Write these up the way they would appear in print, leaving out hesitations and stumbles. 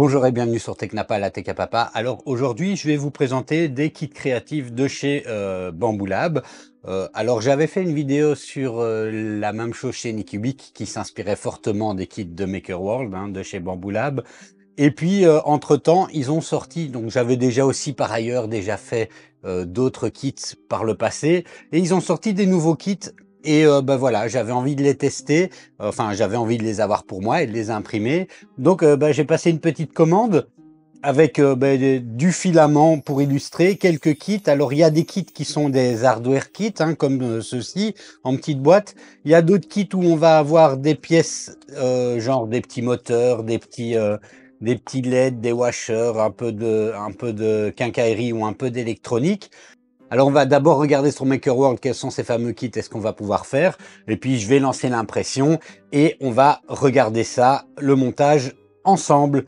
Bonjour et bienvenue sur Technapa, la Tech à Papa. Alors aujourd'hui, je vais vous présenter des kits créatifs de chez Bambu Lab. Alors j'avais fait une vidéo sur la même chose chez Anycubic qui s'inspirait fortement des kits de Maker World de chez Bambu Lab. Et puis entre-temps, ils ont sorti, donc j'avais déjà aussi par ailleurs déjà fait d'autres kits par le passé, et ils ont sorti des nouveaux kits. Et ben voilà, j'avais envie de les tester, enfin j'avais envie de les avoir pour moi et de les imprimer. Donc ben, j'ai passé une petite commande avec ben, du filament pour illustrer, quelques kits. Alors il y a des kits qui sont des hardware kits, comme ceux-ci, en petite boîte. Il y a d'autres kits où on va avoir des pièces, genre des petits moteurs, des petits LED, des washers, un peu de quincaillerie ou un peu d'électronique. Alors on va d'abord regarder sur Maker World quels sont ces fameux kits, est-ce qu'on va pouvoir faire. Et puis je vais lancer l'impression et on va regarder ça, le montage ensemble.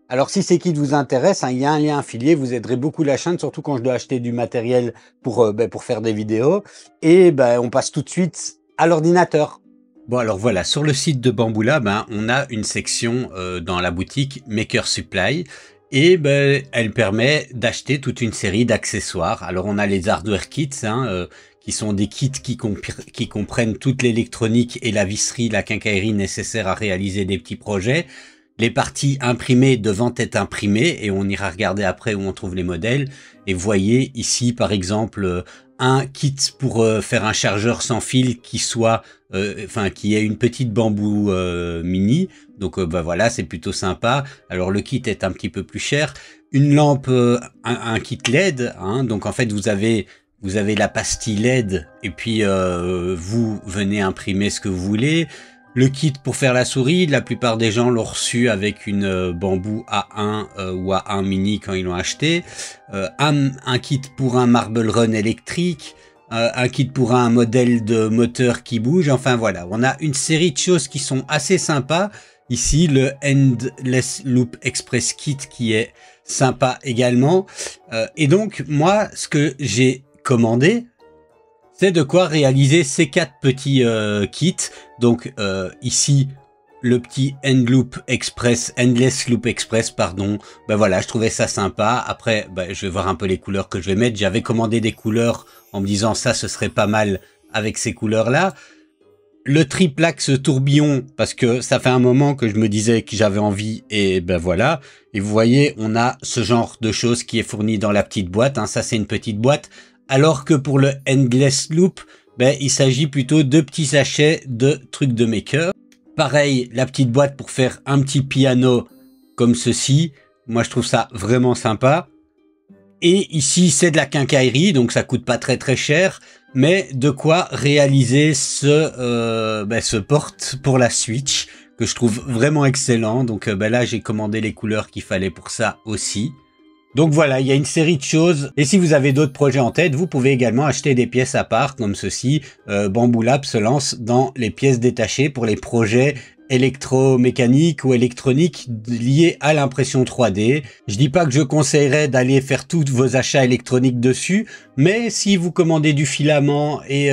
Alors si ces kits vous intéressent, il y a un lien affilié, vous aiderez beaucoup la chaîne, surtout quand je dois acheter du matériel pour faire des vidéos. Et ben, on passe tout de suite à l'ordinateur. Bon alors voilà, sur le site de Bambu Lab, on a une section dans la boutique Maker Supply. Et ben, elle permet d'acheter toute une série d'accessoires. Alors on a les hardware kits, qui sont des kits qui comprennent toute l'électronique et la visserie, la quincaillerie nécessaires à réaliser des petits projets. Les parties imprimées devant être imprimées, et on ira regarder après où on trouve les modèles. Et vous voyez ici par exemple un kit pour faire un chargeur sans fil qui soit, qui ait une petite bambou mini. Donc bah voilà, c'est plutôt sympa. Alors le kit est un petit peu plus cher. Une lampe, un kit LED. Donc en fait vous avez la pastille LED et puis vous venez imprimer ce que vous voulez. Le kit pour faire la souris, la plupart des gens l'ont reçu avec une bambou A1 ou A1 mini quand ils l'ont acheté. Un kit pour un Marble Run électrique. Un kit pour un modèle de moteur qui bouge. Enfin voilà, on a une série de choses qui sont assez sympas. Ici, le Endless Loop Express Kit qui est sympa également. Et donc, moi, ce que j'ai commandé, c'est de quoi réaliser ces 4 petits kits. Donc ici, le petit Endless Loop Express, pardon. Ben voilà, je trouvais ça sympa. Après, ben, je vais voir un peu les couleurs que je vais mettre. J'avais commandé des couleurs en me disant ça, ce serait pas mal avec ces couleurs-là. Le triplex tourbillon, parce que ça fait un moment que je me disais que j'avais envie, et ben voilà. Et vous voyez, on a ce genre de choses qui est fourni dans la petite boîte. Ça, c'est une petite boîte. Alors que pour le Endless Loop, ben, il s'agit plutôt de petits sachets de trucs de maker. Pareil, la petite boîte pour faire un petit piano comme ceci. Moi, je trouve ça vraiment sympa. Et ici, c'est de la quincaillerie, donc ça coûte pas très très cher. Mais de quoi réaliser ce porte pour la Switch, que je trouve vraiment excellent. Donc ben là, j'ai commandé les couleurs qu'il fallait pour ça aussi. Donc voilà, il y a une série de choses. Et si vous avez d'autres projets en tête, vous pouvez également acheter des pièces à part comme ceci. Bambu Lab se lance dans les pièces détachées pour les projets électromécaniques ou électroniques liés à l'impression 3D. Je dis pas que je conseillerais d'aller faire tous vos achats électroniques dessus, mais si vous commandez du filament et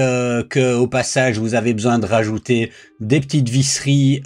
que au passage vous avez besoin de rajouter des petites visseries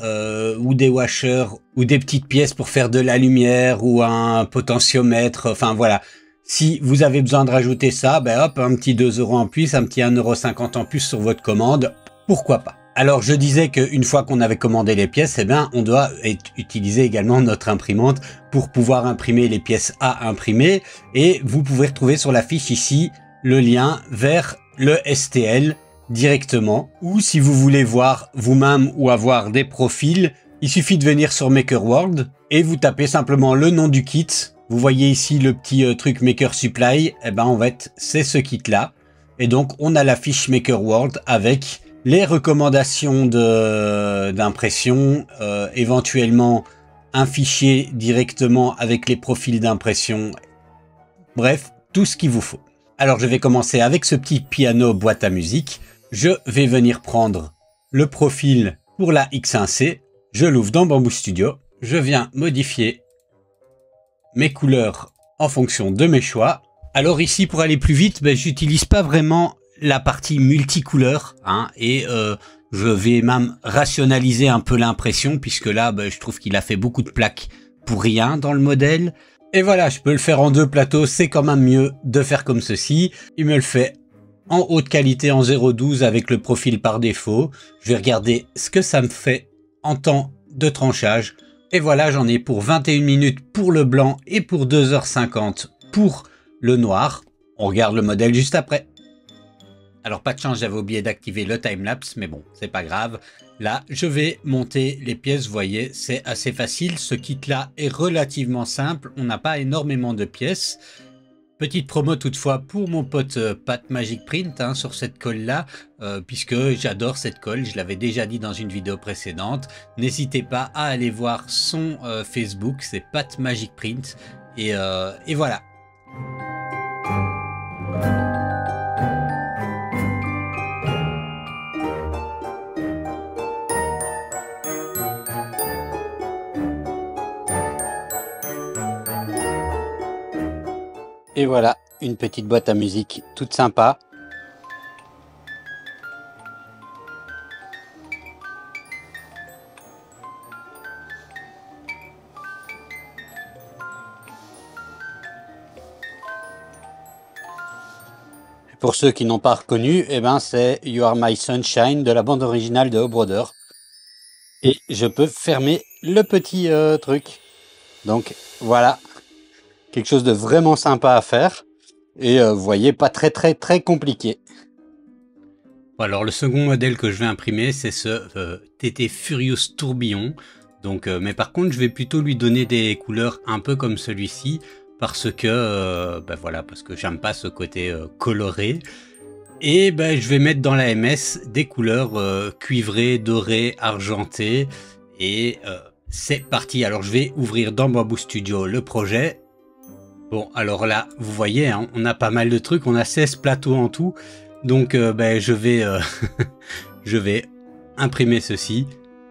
ou des washers ou des petites pièces pour faire de la lumière ou un potentiomètre, enfin voilà. Si vous avez besoin de rajouter ça, ben hop, un petit 2 € en plus, un petit 1,50 € en plus sur votre commande, pourquoi pas. Alors je disais qu'une fois qu'on avait commandé les pièces, on doit utiliser également notre imprimante pour pouvoir imprimer les pièces à imprimer. Et vous pouvez retrouver sur la fiche ici le lien vers le STL directement. Ou si vous voulez voir vous-même ou avoir des profils, il suffit de venir sur Maker World et vous tapez simplement le nom du kit. Vous voyez ici le petit truc Maker Supply. En fait, c'est ce kit-là. Et donc, on a la fiche Maker World avec les recommandations d'impression, éventuellement un fichier directement avec les profils d'impression. Bref, tout ce qu'il vous faut. Alors, je vais commencer avec ce petit piano boîte à musique. Je vais venir prendre le profil pour la X1C. Je l'ouvre dans Bambu Studio. Je viens modifier mes couleurs en fonction de mes choix. Alors ici, pour aller plus vite, j'utilise pas vraiment la partie multicouleur, et je vais même rationaliser un peu l'impression, puisque là, je trouve qu'il a fait beaucoup de plaques pour rien dans le modèle. Et voilà, je peux le faire en 2 plateaux, c'est quand même mieux de faire comme ceci. Il me le fait en haute qualité en 0,12 avec le profil par défaut. Je vais regarder ce que ça me fait en temps de tranchage. Et voilà, j'en ai pour 21 minutes pour le blanc et pour 2h50 pour le noir. On regarde le modèle juste après. Alors pas de chance, j'avais oublié d'activer le timelapse, mais bon, c'est pas grave. Là, je vais monter les pièces, vous voyez, c'est assez facile. Ce kit-là est relativement simple, on n'a pas énormément de pièces. Petite promo toutefois pour mon pote Pat Magic Print hein, sur cette colle-là, puisque j'adore cette colle, je l'avais déjà dit dans une vidéo précédente. N'hésitez pas à aller voir son Facebook, c'est Pat Magic Print, et voilà. Et voilà, une petite boîte à musique toute sympa. Pour ceux qui n'ont pas reconnu, eh ben c'est You Are My Sunshine de la bande originale de O Brother. Et je peux fermer le petit truc. Donc voilà. Quelque chose de vraiment sympa à faire et vous voyez pas très compliqué. Alors le second modèle que je vais imprimer c'est ce TT Furious Tourbillon. Donc mais par contre je vais plutôt lui donner des couleurs un peu comme celui-ci parce que ben voilà, parce que j'aime pas ce côté coloré. Et ben je vais mettre dans la MS des couleurs cuivrées, dorées, argentées et c'est parti. Alors je vais ouvrir dans Bamboo Studio le projet. Bon, alors là, vous voyez, hein, on a pas mal de trucs, on a 16 plateaux en tout, donc ben, je vais imprimer ceci,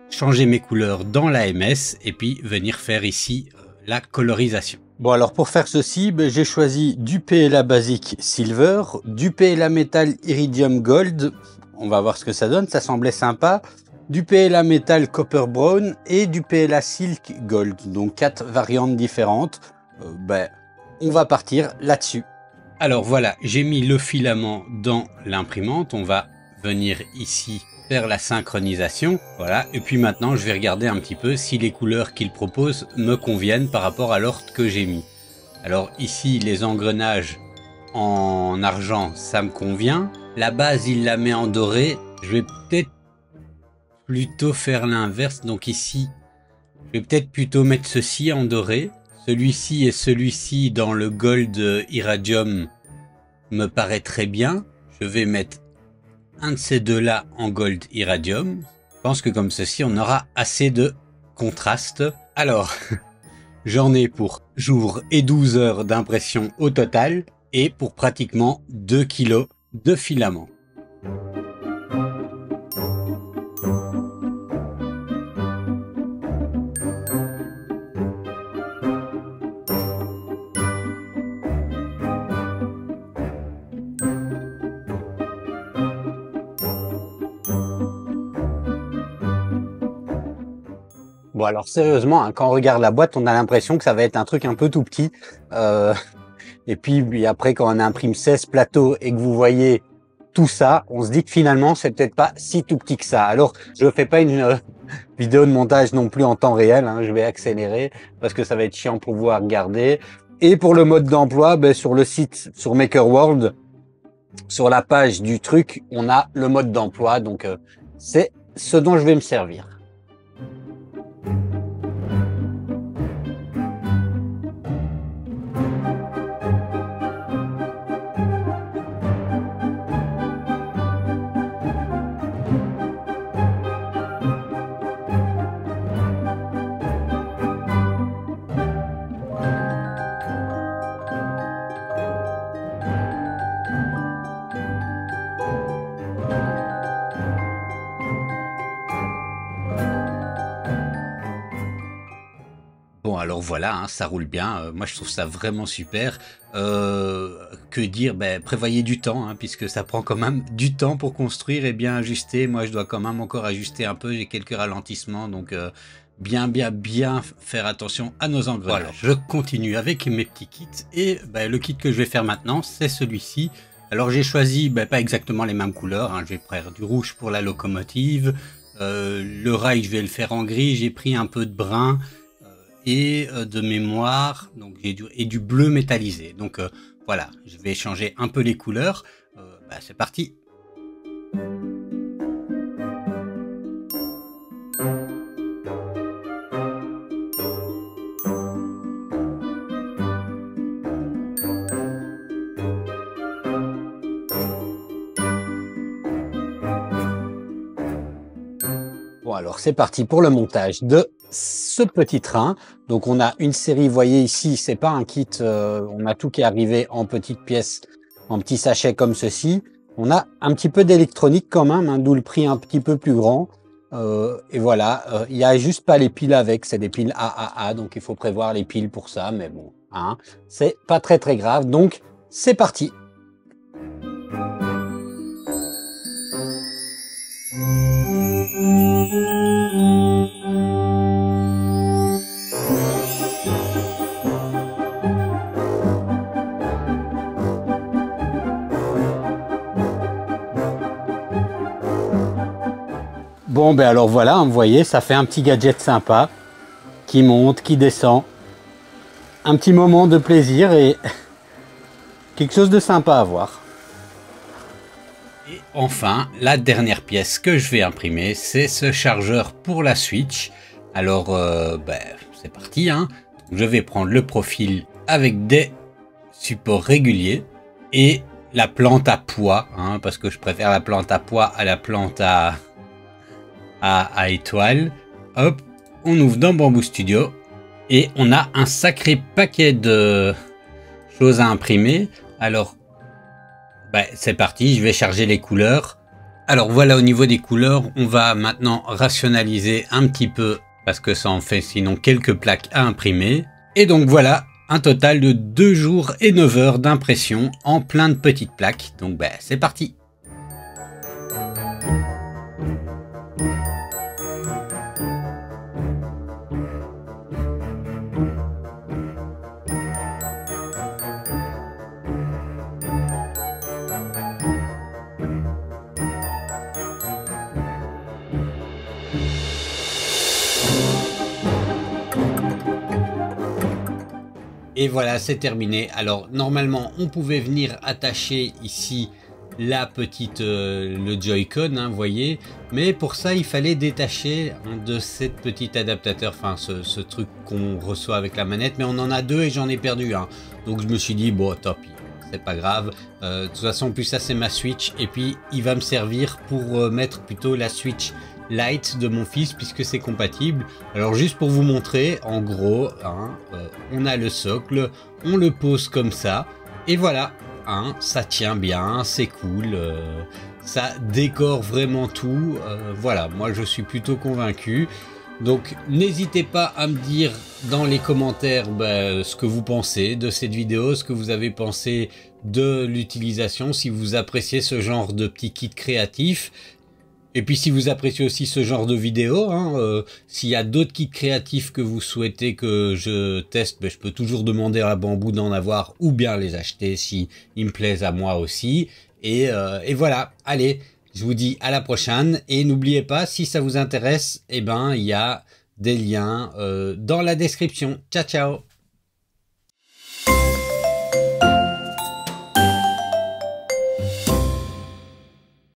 changer mes couleurs dans la MS, et puis venir faire ici la colorisation. Bon, alors pour faire ceci, ben, j'ai choisi du PLA Basic Silver, du PLA Metal Iridium Gold, on va voir ce que ça donne, ça semblait sympa, du PLA Metal Copper Brown et du PLA Silk Gold, donc 4 variantes différentes. Ben, on va partir là-dessus. Alors voilà, j'ai mis le filament dans l'imprimante. On va venir ici faire la synchronisation. Voilà, et puis maintenant je vais regarder un petit peu si les couleurs qu'il propose me conviennent par rapport à l'ordre que j'ai mis. Alors ici, les engrenages en argent, ça me convient. La base, il la met en doré. Je vais peut-être plutôt faire l'inverse. Donc ici, je vais peut-être plutôt mettre ceci en doré. Celui-ci et celui-ci dans le Gold Iridium me paraît très bien. Je vais mettre un de ces deux-là en Gold Iridium. Je pense que comme ceci, on aura assez de contraste. Alors, j'en ai pour jour et 12 heures d'impression au total et pour pratiquement 2 kg de filament. Bon alors sérieusement, hein, quand on regarde la boîte, on a l'impression que ça va être un truc un peu tout petit. Et puis après, quand on imprime 16 plateaux et que vous voyez tout ça, on se dit que finalement, c'est peut-être pas si tout petit que ça. Alors, je ne fais pas une vidéo de montage non plus en temps réel, hein, je vais accélérer parce que ça va être chiant pour vous à regarder. Et pour le mode d'emploi, ben, sur le site, sur Maker World, sur la page du truc, on a le mode d'emploi. Donc, c'est ce dont je vais me servir. Bon alors voilà, hein, ça roule bien, moi je trouve ça vraiment super. Que dire, ben, prévoyez du temps, hein, puisque ça prend quand même du temps pour construire et bien ajuster. Moi je dois quand même encore ajuster un peu, j'ai quelques ralentissements, donc bien faire attention à nos engrenages. Voilà, je continue avec mes petits kits et le kit que je vais faire maintenant, c'est celui-ci. Alors j'ai choisi pas exactement les mêmes couleurs, hein. Je vais prendre du rouge pour la locomotive, le rail je vais le faire en gris, j'ai pris un peu de brun et de mémoire, donc j'ai du bleu métallisé. Donc voilà, je vais changer un peu les couleurs. C'est parti. Bon alors c'est parti pour le montage de ce petit train. Donc on a une série, vous voyez ici, c'est pas un kit, on a tout qui est arrivé en petites pièces, en petits sachets comme ceci. On a un petit peu d'électronique quand même, hein, d'où le prix un petit peu plus grand. Et voilà, il n'y a juste pas les piles avec, c'est des piles AAA, donc il faut prévoir les piles pour ça, mais bon, hein, c'est pas très grave. Donc c'est parti. Bon alors voilà, vous voyez, ça fait un petit gadget sympa qui monte, qui descend. Un petit moment de plaisir et quelque chose de sympa à voir. Et enfin, la dernière pièce que je vais imprimer, c'est ce chargeur pour la Switch. Alors, c'est parti, hein. Je vais prendre le profil avec des supports réguliers et la plante à pois, hein, parce que je préfère la plante à pois à la plante à étoile. Hop, on ouvre dans Bamboo Studio et on a un sacré paquet de choses à imprimer. Alors, c'est parti, je vais charger les couleurs. Alors voilà, au niveau des couleurs, on va maintenant rationaliser un petit peu parce que ça en fait sinon quelques plaques à imprimer. Et donc voilà, un total de 2 jours et 9 heures d'impression en plein de petites plaques. Donc c'est parti. Et voilà, c'est terminé. Alors normalement on pouvait venir attacher ici la petite le Joy-Con, hein, vous voyez, mais pour ça il fallait détacher de cette petite adaptateur, enfin ce truc qu'on reçoit avec la manette, mais on en a deux et j'en ai perdu un, donc je me suis dit bon tant pis, c'est pas grave, de toute façon en plus ça c'est ma Switch et puis il va me servir pour mettre plutôt la Switch Lite de mon fils puisque c'est compatible. Alors juste pour vous montrer, en gros, hein, on a le socle, on le pose comme ça et voilà, hein, ça tient bien, c'est cool, ça décore vraiment tout. Voilà, moi je suis plutôt convaincu. Donc n'hésitez pas à me dire dans les commentaires ce que vous pensez de cette vidéo, ce que vous avez pensé de l'utilisation, si vous appréciez ce genre de petit kit créatif. Et puis si vous appréciez aussi ce genre de vidéo, hein, s'il y a d'autres kits créatifs que vous souhaitez que je teste, je peux toujours demander à Bamboo d'en avoir ou bien les acheter si ils me plaisent à moi aussi. Et voilà, allez, je vous dis à la prochaine. Et n'oubliez pas, si ça vous intéresse, il y a des liens dans la description. Ciao, ciao!